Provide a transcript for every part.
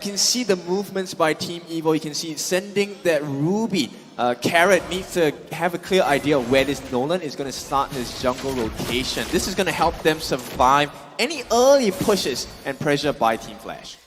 You can see the movements by Team Evo. You can see sending that Ruby. Carrot needs to have a clear idea of where this Nolan is going to start his jungle rotation. This is going to help them survive any early pushes and pressure by Team Flash.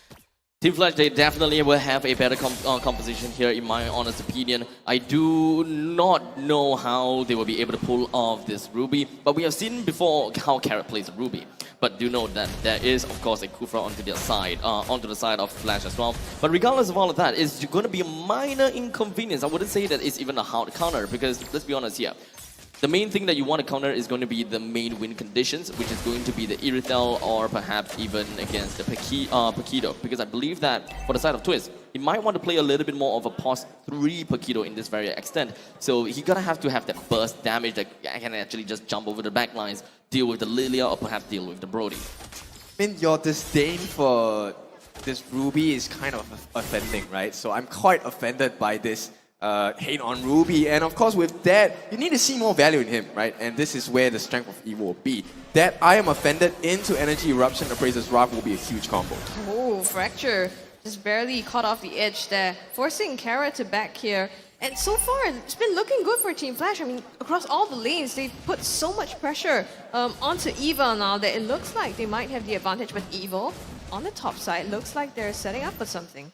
Team Flash, they definitely will have a better composition here, in my honest opinion. I do not know how they will be able to pull off this Ruby, but we have seen before how Carrot plays Ruby. But do know that there is, of course, a Kufra onto the side of Flash as well. But regardless of all of that, it's going to be a minor inconvenience. I wouldn't say that it's even a hard counter, because let's be honest here. The main thing that you want to counter is going to be the main win conditions, which is going to be the Irithel or perhaps even against the Paquito. Because I believe that for the side of Twist, he might want to play a little bit more of a pos 3 Paquito in this very extent. So he's going to have that burst damage that can actually just jump over the backlines, deal with the Lilia, or perhaps deal with the Brody. I mean, your disdain for this Ruby is kind of offending, right? So I'm quite offended by this hate on Ruby, and of course with that, you need to see more value in him, right? And this is where the strength of Evo will be. That I am offended into Energy Eruption, Appraiser's Wrath will be a huge combo. Oh, Fracture just barely caught off the edge there, forcing Carrot to back here. And so far, it's been looking good for Team Flash. I mean, across all the lanes, they've put so much pressure onto EVO now that it looks like they might have the advantage. But EVO, on the top side, looks like they're setting up for something.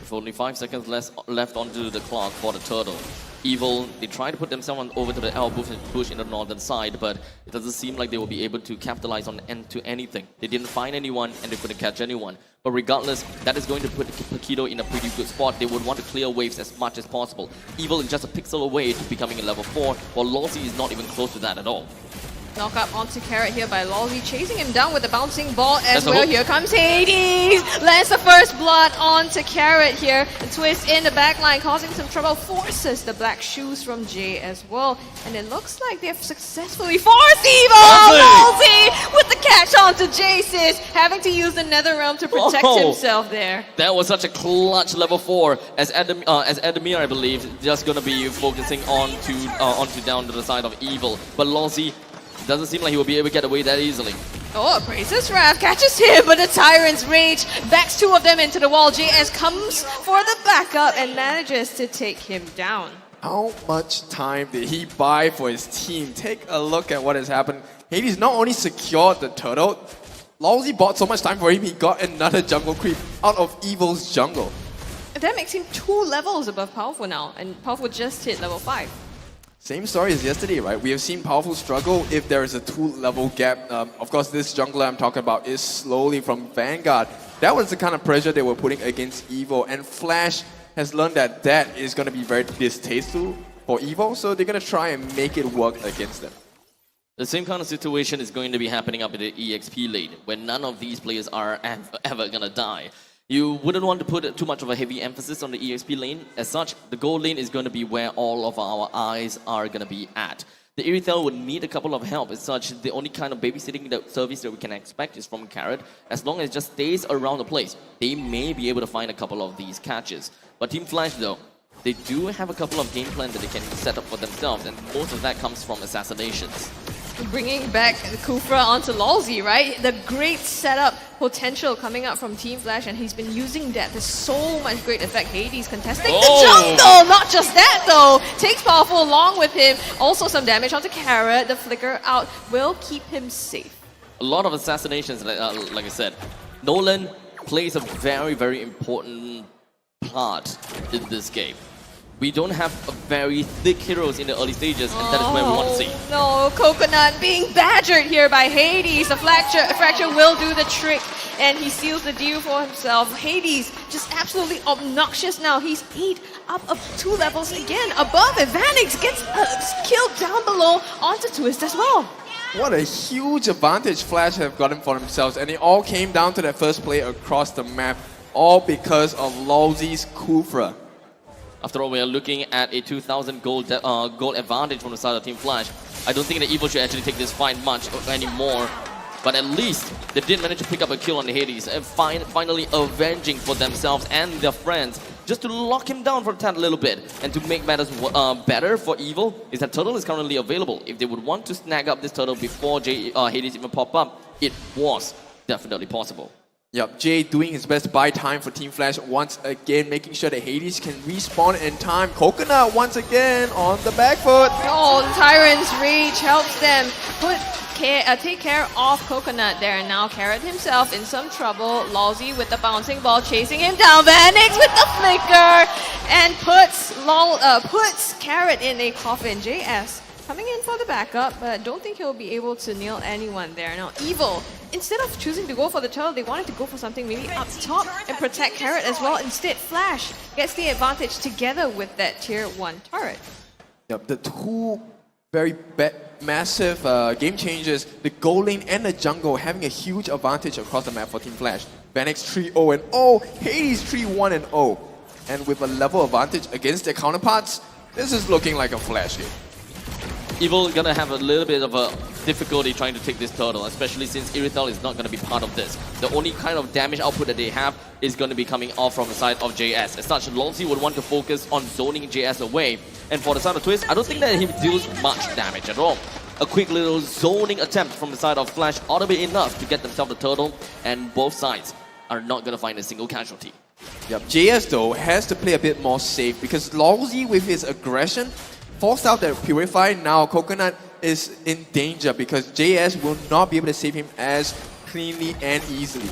With only 5 seconds left onto the clock for the Turtle. Evil, they try to put themselves over to the L push in the northern side, but it doesn't seem like they will be able to capitalize on anything. They didn't find anyone and they couldn't catch anyone. But regardless, that is going to put Paquito in a pretty good spot. They would want to clear waves as much as possible. Evil is just a pixel away to becoming a level 4, while Lawsy is not even close to that at all. Knock up onto Carrot here by Lawsy, chasing him down with the bouncing ball as well. Here comes Hades! Lands the first blood onto Carrot here. The Twist in the backline, causing some trouble, forces the black shoes from Jay as well. And it looks like they've successfully forced Evo! Lawsy with the catch onto Jace's, having to use the Nether Realm to protect himself there. That was such a clutch level 4, as Adamir, I believe, just gonna be focusing onto down to the side of Evil. But Lawsy doesn't seem like he will be able to get away that easily. Oh, Appraiser's Wrath catches him, but the Tyrant's Rage backs 2 of them into the wall. JS comes for the backup and manages to take him down. How much time did he buy for his team? Take a look at what has happened. Hades not only secured the turtle, Lawsy bought so much time for him, he got another jungle creep out of Evil's jungle. That makes him 2 levels above Powerful now, and Powerful just hit level 5. Same story as yesterday, right? We have seen Powerful struggle if there is a 2-level gap. Of course, this jungler I'm talking about is slowly from Vanguard. That was the kind of pressure they were putting against Evo, and Flash has learned that that is going to be very distasteful for Evo, so they're going to try and make it work against them. The same kind of situation is going to be happening up in the EXP lane, where none of these players are ever going to die. You wouldn't want to put too much of a heavy emphasis on the EXP lane. As such, the gold lane is going to be where all of our eyes are going to be at. The Irithel would need a couple of help. As such, the only kind of babysitting service that we can expect is from Carrot. As long as it just stays around the place, they may be able to find a couple of these catches. But Team Flash, though, they do have a couple of game plans that they can set up for themselves, and most of that comes from assassinations. Bringing back the Kufra onto Lawsy, right? The great setup potential coming up from Team Flash, and he's been using that to so much great effect. Hades contesting the jungle! Not just that though! Takes Powerful along with him. Also some damage onto Carrot. The flicker out will keep him safe. A lot of assassinations, like I said. Nolan plays a very, very important part in this game. We don't have very thick heroes in the early stages, and that is where we want to see. No, Coconut being badgered here by Hades. The fracture will do the trick, and he seals the deal for himself. Hades just absolutely obnoxious now. He's 8 up of 2 levels again above, and Vanix gets killed down below onto Twist as well. What a huge advantage Flash have gotten for themselves, and it all came down to that first play across the map, all because of Lawsy's Kufra. After all, we are looking at a 2,000 gold advantage from the side of Team Flash. I don't think that Evo should actually take this fight much anymore. But at least they did manage to pick up a kill on the Hades and finally avenging for themselves and their friends, just to lock him down for a tad little bit. And to make matters better for Evo is that Turtle is currently available. If they would want to snag up this Turtle before Hades even pop up, it was definitely possible. Yep, Jay doing his best to buy time for Team Flash once again, making sure that Hades can respawn in time. Coconut once again on the back foot. Oh, the Tyrant's Rage helps them take care of Coconut there. And now Carrot himself in some trouble. Lousy with the bouncing ball chasing him down. Vanix with the flicker and puts Carrot in a coffin. JS coming in for the backup, but I don't think he'll be able to nail anyone there. Now, Evil, instead of choosing to go for the turtle, they wanted to go for something maybe up top and protect Carrot as well. Instead, Flash gets the advantage together with that tier 1 turret. Yep, the two very massive game changers, the gold lane and the jungle having a huge advantage across the map for Team Flash. Vanix 3-0-0, Hades 3-1-0. And with a level advantage against their counterparts, this is looking like a Flash game. Evil gonna have a little bit of a difficulty trying to take this turtle, especially since Irithel is not gonna be part of this. The only kind of damage output that they have is gonna be coming off from the side of JS. As such, Lonzy would want to focus on zoning JS away. And for the side of Twist, I don't think that he deals much damage at all. A quick little zoning attempt from the side of Flash ought to be enough to get themselves the turtle, and both sides are not gonna find a single casualty. Yep, JS though has to play a bit more safe because Lousy with his aggression forced out that Purify. Now Coconut is in danger because JS will not be able to save him as cleanly and easily.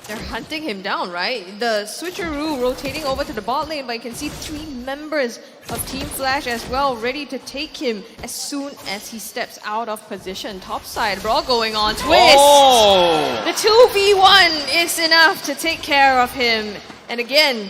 They're hunting him down, right? The switcheroo rotating over to the bot lane, but you can see 3 members of Team Flash as well, ready to take him as soon as he steps out of position. Topside brawl going on. Twist! Oh! The 2v1 is enough to take care of him. And again,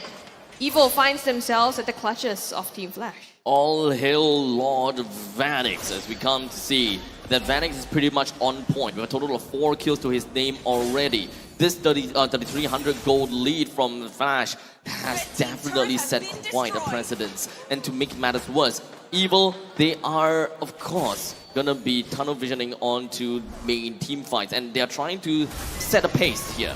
Evil finds themselves at the clutches of Team Flash. All hail Lord Vanix, as we come to see that Vanix is pretty much on point with a total of 4 kills to his name already. This 3,300 gold lead from Flash has definitely set quite a precedence. And to make matters worse, Evil, they are, of course, gonna be tunnel visioning onto main team fights, and they are trying to set a pace here.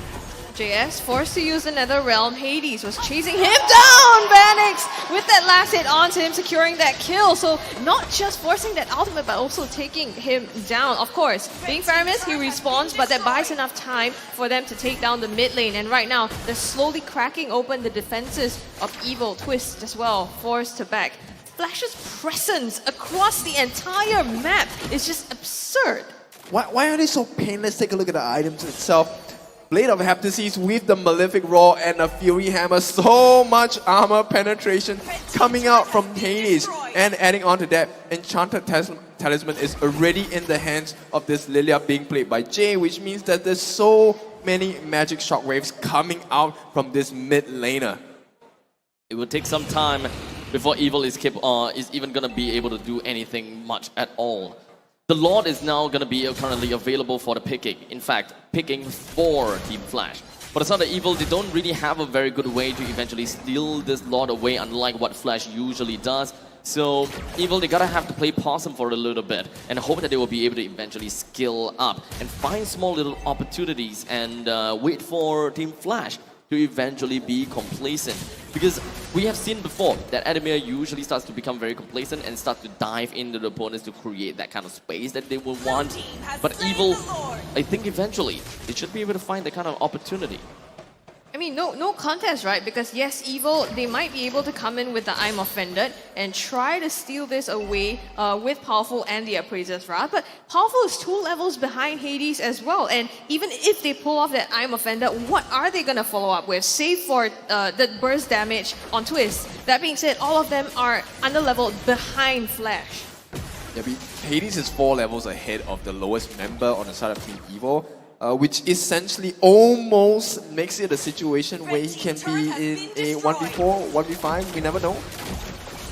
JS forced to use another realm. Hades was chasing him down. Vanix with that last hit onto him, securing that kill. So not just forcing that ultimate, but also taking him down. Of course, being Faramis, he respawns, but that buys enough time for them to take down the mid lane. And right now, they're slowly cracking open the defenses of Evil. Twist as well, forced to back. Flash's presence across the entire map is just absurd. Why are they so painless? Take a look at the items itself. Blade of Heptases with the Malefic Roar and a Fury Hammer. So much armor penetration coming out from Hades. And adding on to that, Enchanted Talisman is already in the hands of this Lilia being played by Jay, which means that there's so many magic shockwaves coming out from this mid laner. It will take some time before Evil is even gonna be able to do anything much at all. The Lord is now going to be currently available for the picking. In fact, picking for Team Flash. For the side of Evil, they don't really have a very good way to eventually steal this Lord away, unlike what Flash usually does. So Evil, they gotta have to play possum for a little bit and hope that they will be able to eventually skill up and find small little opportunities and wait for Team Flash to eventually be complacent. Because we have seen before that Adamir usually starts to become very complacent and start to dive into the opponents to create that kind of space that they will want. But Evil, I think eventually, they should be able to find that kind of opportunity. I mean, no contest, right? Because yes, Evil, they might be able to come in with the I'm Offended and try to steal this away with Powerful and the Appraiser's Wrath. But Powerful is 2 levels behind Hades as well. And even if they pull off that I'm Offended, what are they going to follow up with? Save for the burst damage on Twist. That being said, all of them are under-leveled behind Flash. Yeah, Hades is 4 levels ahead of the lowest member on the side of Team Evil. Which essentially almost makes it a situation where he can be in a 1v4, 1v5, we never know.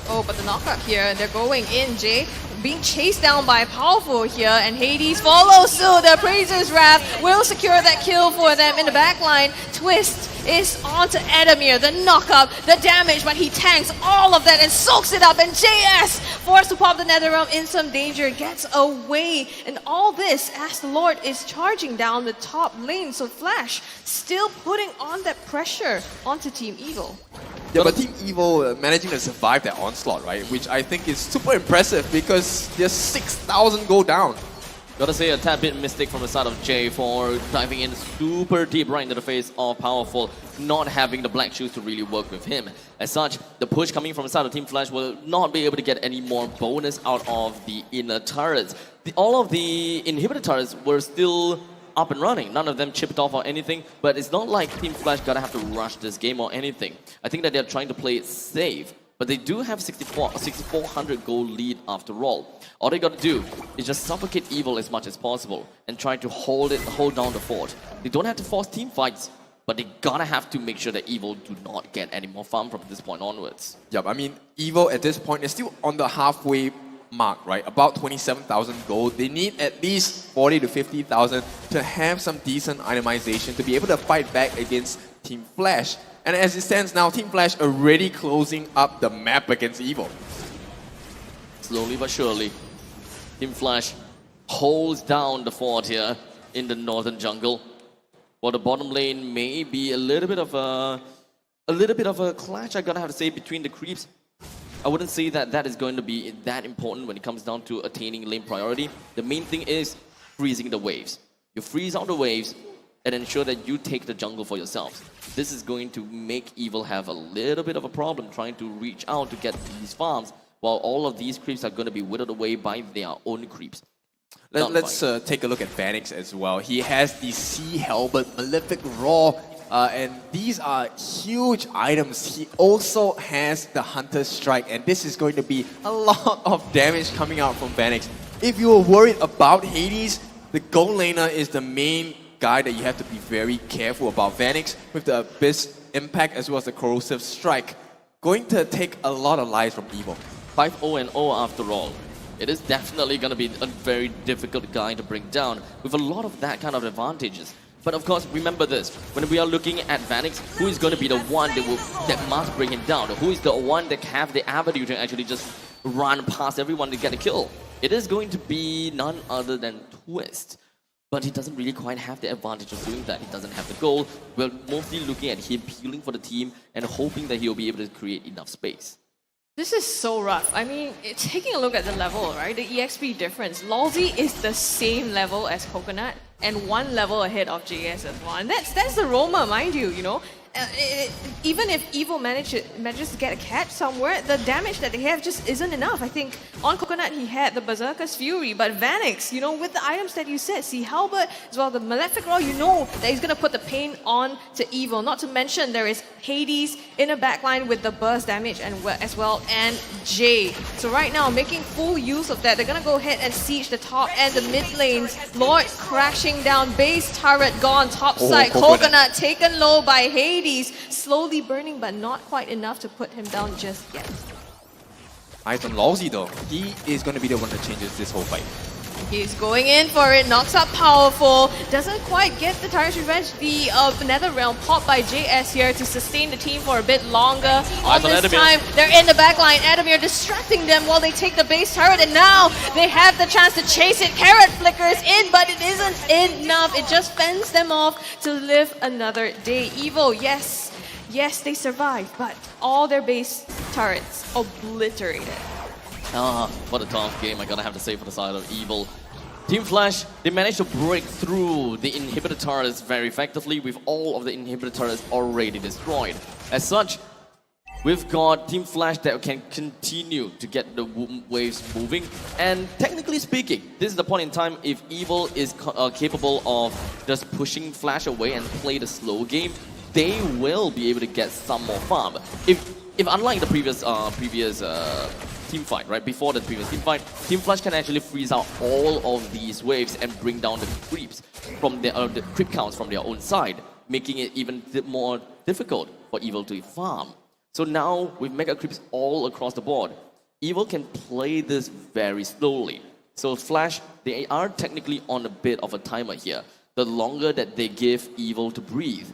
Oh, but the knockup here, they're going in, Jay. Being chased down by Powerful here, and Hades follows suit. The Appraiser's Wrath will secure that kill for them in the backline. Twist is onto Adamir, the knockup, the damage, but he tanks all of that and soaks it up, and JS, forced to pop the Netherrealm in some danger, gets away. And all this as the Lord is charging down the top lane, so Flash still putting on that pressure onto Team Evil. Yeah, but Team Evil managing to survive that onslaught, right? Which I think is super impressive because there's 6,000 go down. Gotta say a tad bit mistake from the side of Jay for diving in super deep right into the face of Powerful, not having the black shoes to really work with him. As such, the push coming from the side of Team Flash will not be able to get any more bonus out of the inner turrets. All of the inhibitor turrets were still up and running. None of them chipped off or anything, but it's not like Team Flash gotta have to rush this game or anything. I think that they're trying to play it safe. But they do have 6,400 gold lead after all. All they gotta do is just suffocate Evil as much as possible and try to hold down the fort. They don't have to force team fights, but they gotta have to make sure that Evil do not get any more farm from this point onwards. Yep, I mean, Evil at this point is still on the halfway mark, right? About 27,000 gold. They need at least 40 to 50,000 to have some decent itemization to be able to fight back against Team Flash. And as it stands now, Team Flash already closing up the map against Evil. Slowly but surely, Team Flash holds down the fort here in the northern jungle. While the bottom lane may be a little bit of a clash, I gotta have to say, between the creeps. I wouldn't say that that is going to be that important when it comes down to attaining lane priority. The main thing is freezing the waves. You freeze out the waves and ensure that you take the jungle for yourselves. This is going to make Evil have a little bit of a problem trying to reach out to get these farms, while all of these creeps are going to be whittled away by their own creeps. Let's take a look at Vanix as well. He has the Sea Helmet, Malefic Roar, and these are huge items. He also has the Hunter's Strike, and this is going to be a lot of damage coming out from Vanix. If you were worried about Hades, the gold laner is the main guy that you have to be very careful about. Vanix with the Abyss Impact as well as the Corrosive Strike, going to take a lot of lives from Evil. 5-0-0 after all. It is definitely going to be a very difficult guy to bring down with a lot of that kind of advantages. But of course, remember this, when we are looking at Vanix, who is going to be the one that must bring him down? Who is the one that have the avenue to actually just run past everyone to get a kill? It is going to be none other than Twist. But he doesn't really quite have the advantage of doing that. He doesn't have the goal. We're mostly looking at him peeling for the team and hoping that he'll be able to create enough space. This is so rough. I mean, taking a look at the level, right? The EXP difference. Lolzy is the same level as Coconut and one level ahead of JS as well. And that's the Roma, mind you, you know? Even if Evil manages to get a catch somewhere, the damage that they have just isn't enough. I think on Coconut he had the Berserker's Fury, but Vanix, you know, with the items that you said, Sea Halberd as well, the Malefic Roar, you know that he's gonna put the pain on to Evil. Not to mention there is Hades in the backline with the burst damage as well, and Jay. So right now, making full use of that, they're gonna go ahead and siege the top and the mid lanes. Lord crashing down, base turret gone, top side. Coconut taken low by Hades. Slowly burning, but not quite enough to put him down just yet. Eyes on Lolzy though. He is going to be the one that changes this whole fight. He's going in for it, knocks up Powerful, doesn't quite get the Tyrant's Revenge. The Nether Realm popped by JS here to sustain the team for a bit longer. On this time, they're in the backline. Adamir distracting them while they take the base turret, and now they have the chance to chase it. Carrot flickers in, but it isn't enough. It just fends them off to live another day. Evil, yes, they survived, but all their base turrets obliterated. What a tough game, I gotta have to say, for the side of Evil. Team Flash, they managed to break through the inhibitor turrets very effectively with all of the inhibitor turrets already destroyed. As such, we've got Team Flash that can continue to get the waves moving. And technically speaking, this is the point in time if Evil is capable of just pushing Flash away and play the slow game, they will be able to get some more farm. If unlike the previous team fight, right? Before the previous team fight, Team Flash can actually freeze out all of these waves and bring down the creeps from the creep counts from their own side, making it even more difficult for Evil to farm. So now, with mega creeps all across the board, Evil can play this very slowly. So Flash, they are technically on a bit of a timer here. The longer that they give Evil to breathe,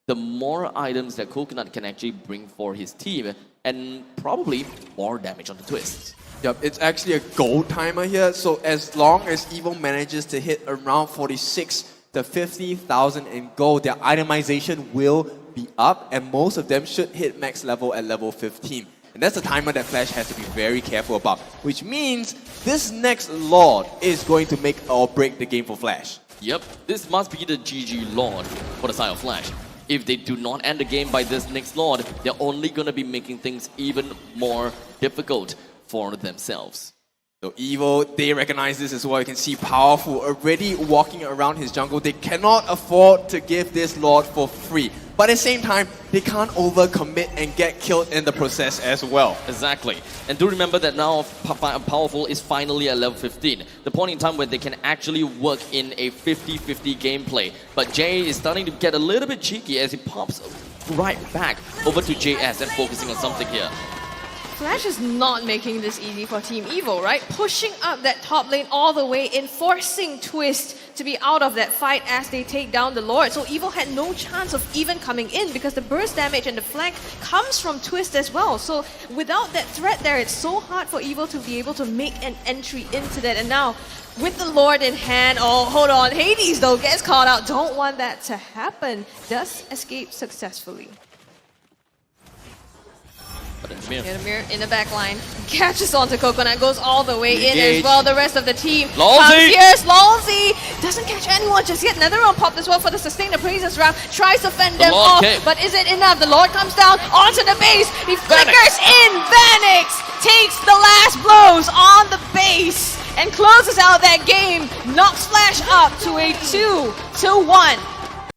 the more items that Coconut can actually bring for his team, and probably more damage on the Twist. Yep, it's actually a gold timer here, so as long as Evil manages to hit around 46 to 50,000 in gold, their itemization will be up, and most of them should hit max level at level 15. And that's a timer that Flash has to be very careful about, which means this next Lord is going to make or break the game for Flash. Yep, this must be the GG Lord for the side of Flash. If they do not end the game by this next Lord, they're only going to be making things even more difficult for themselves. So Evo, they recognize this as well. You can see Powerful already walking around his jungle. They cannot afford to give this Lord for free. But at the same time, they can't overcommit and get killed in the process as well. Exactly. And do remember that now Powerful is finally at level 15. The point in time where they can actually work in a 50-50 gameplay. But Jay is starting to get a little bit cheeky as he pops right back over to JS and focusing on something here. Flash is not making this easy for Team Evo, right? Pushing up that top lane all the way in, forcing Twist to be out of that fight as they take down the Lord. So Evo had no chance of even coming in because the burst damage and the flank comes from Twist as well. So without that threat there, it's so hard for Evo to be able to make an entry into that. And now, with the Lord in hand, oh, hold on, Hades though gets caught out. Don't want that to happen. Does escape successfully. Mir in the back line, catches onto Coconut, goes all the way in as well. The rest of the team comes here. Lolzy doesn't catch anyone just yet. Another round popped as well for the sustain the praises round. Tries to fend them off, but is it enough? The Lord comes down onto the base. He flickers in. Vanix takes the last blows on the base and closes out that game. Knocks Flash up to a 2-1